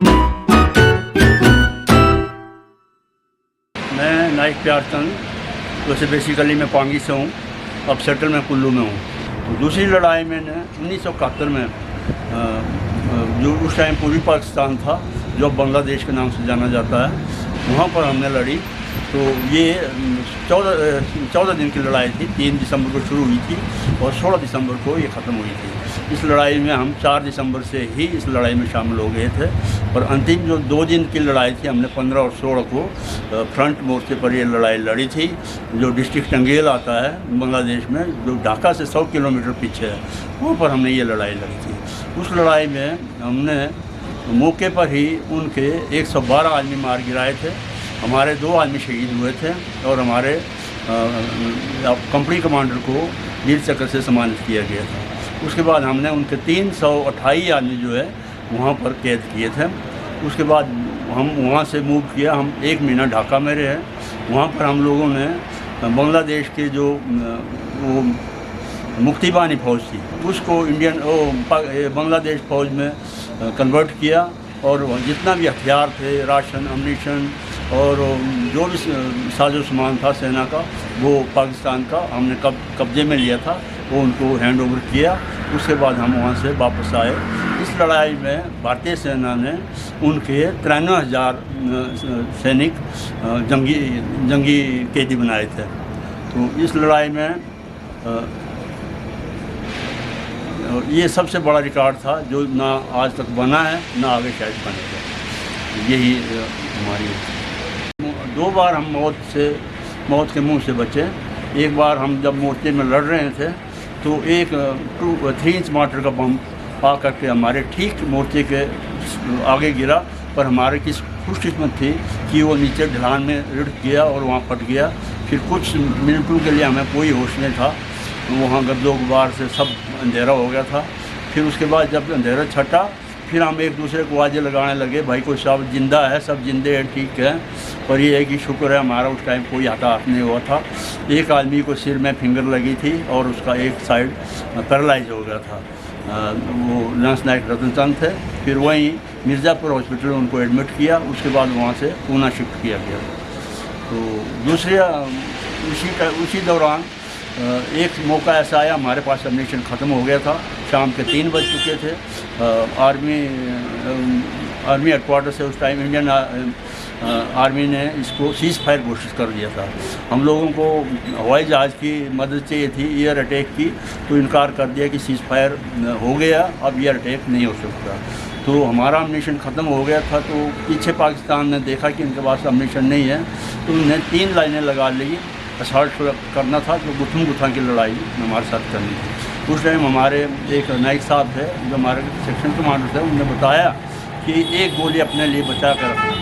मैं नाइक प्यार चंद, वैसे बेसिकली मैं पांगी से हूँ, अब सेटल मैं कुल्लू में हूँ। तो दूसरी लड़ाई मैंने 1971 में जो उस टाइम पूर्वी पाकिस्तान था, जो अब बांग्लादेश के नाम से जाना जाता है, वहाँ पर हमने लड़ी। तो ये 14 दिन की लड़ाई थी। 3 दिसंबर को शुरू हुई थी और 16 दिसंबर को ये ख़त्म हुई थी। इस लड़ाई में हम 4 दिसंबर से ही इस लड़ाई में शामिल हो गए थे और अंतिम जो 2 दिन की लड़ाई थी, हमने 15 और 16 को फ्रंट मोर्चे पर ये लड़ाई लड़ी थी, जो डिस्ट्रिक्ट टंगेल आता है बांग्लादेश में, जो ढाका से 100 किलोमीटर पीछे है, वहाँ पर हमने ये लड़ाई लड़ी थी। उस लड़ाई में हमने मौके पर ही उनके 112 आदमी मार गिराए थे। हमारे 2 आदमी शहीद हुए थे और हमारे कंपनी कमांडर को वीर चक्र से सम्मानित किया गया था। उसके बाद हमने उनके 328 आदमी जो है वहाँ पर कैद किए थे। उसके बाद हम वहाँ से मूव किया। हम 1 महीना ढाका में रहे। वहाँ पर हम लोगों ने बांग्लादेश के जो वो मुक्तिबानी फ़ौज थी, उसको बांग्लादेश फ़ौज में कन्वर्ट किया और जितना भी हथियार थे, राशन, अम्यूनिशन और जो भी साजो सामान था सेना का, वो पाकिस्तान का हमने कब्जे में लिया था, वो उनको हैंड ओवर किया। उसके बाद हम वहाँ से वापस आए। इस लड़ाई में भारतीय सेना ने उनके 93,000 सैनिक जंगी कैदी बनाए थे। तो इस लड़ाई में ये सबसे बड़ा रिकॉर्ड था, जो ना आज तक बना है, ना आगे शायद बनेगा। यही हमारी 2 बार हम मौत के मुंह से बचे। एक बार हम जब मोर्चे में लड़ रहे थे तो एक 3 इंच मार्टर का बम आ करके हमारे ठीक मोर्चे के आगे गिरा, पर हमारे किस खुशकिस्मत थी कि वो नीचे ढलान में लुढ़क गया और वहाँ फट गया। फिर कुछ मिनटों के लिए हमें कोई होश नहीं था। वहाँ गर्दो गुबार से सब अंधेरा हो गया था। फिर उसके बाद जब अंधेरा छटा, फिर हम एक दूसरे को आवाज़ें लगाने लगे, भाई कोई सब जिंदा है, सब जिंदे हैं, ठीक है। पर ये है कि शुक्र है हमारा उस टाइम कोई हताहत नहीं हुआ था। एक आदमी को सिर में फिंगर लगी थी और उसका एक साइड पैरालाइज हो गया था। वो लंस नायक रतन चंद थे। फिर वहीं मिर्ज़ापुर हॉस्पिटल में उनको एडमिट किया। उसके बाद वहाँ से पूना शिफ्ट किया गया। तो उसी दौरान एक मौका ऐसा आया, हमारे पास एम्यूनिशन ख़त्म हो गया था। शाम के 3 बज चुके थे। आर्मी हेडक्वार्टर से उस टाइम इंडियन आर्मी ने इसको सीज़ फायर घोषित कर दिया था। हम लोगों को हवाई जहाज़ की मदद चाहिए थी एयर अटैक की, तो इनकार कर दिया कि सीज़ फायर हो गया, अब एयर अटैक नहीं हो सकता। तो हमारा एम्यूनिशन ख़त्म हो गया था। तो पीछे पाकिस्तान ने देखा कि इनके पास एम्यूनिशन नहीं है, तो उन्हें 3 लाइनें लगा ली। असॉल्ट करना था, जो गुथम गुथा की लड़ाई हमारे साथ करनी थी। उस टाइम हमारे एक नाइक साहब थे, जो हमारे सेक्शन कमांडर थे, उन्होंने बताया कि एक गोली अपने लिए बचा कर रखना,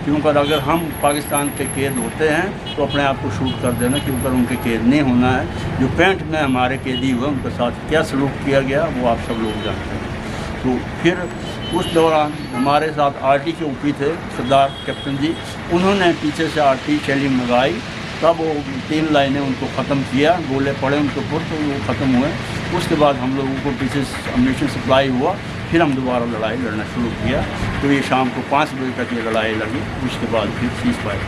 क्योंकि अगर हम पाकिस्तान के कैद होते हैं तो अपने आप को शूट कर देना, क्योंकि उनके कैद नहीं होना है। जो पेंट में हमारे कैदी हुए उनके साथ क्या सलूक किया गया वो आप सब लोग जानते हैं। तो फिर उस दौरान हमारे साथ आरटी के ऊपी थे सरदार कैप्टन जी, उन्होंने पीछे से आरटी शेलिंग मंगाई, तब वो 3 लाइनें उनको ख़त्म किया। गोले पड़े उनके ऊपर तो वो ख़त्म हुए। उसके बाद हम लोगों को पीछे एम्यूनिशन सप्लाई हुआ। फिर हम दोबारा लड़ाई लड़ना शुरू किया। तो ये शाम को 5 बजे तक ये लड़ाई लगी। उसके बाद फिर सीज़ फायर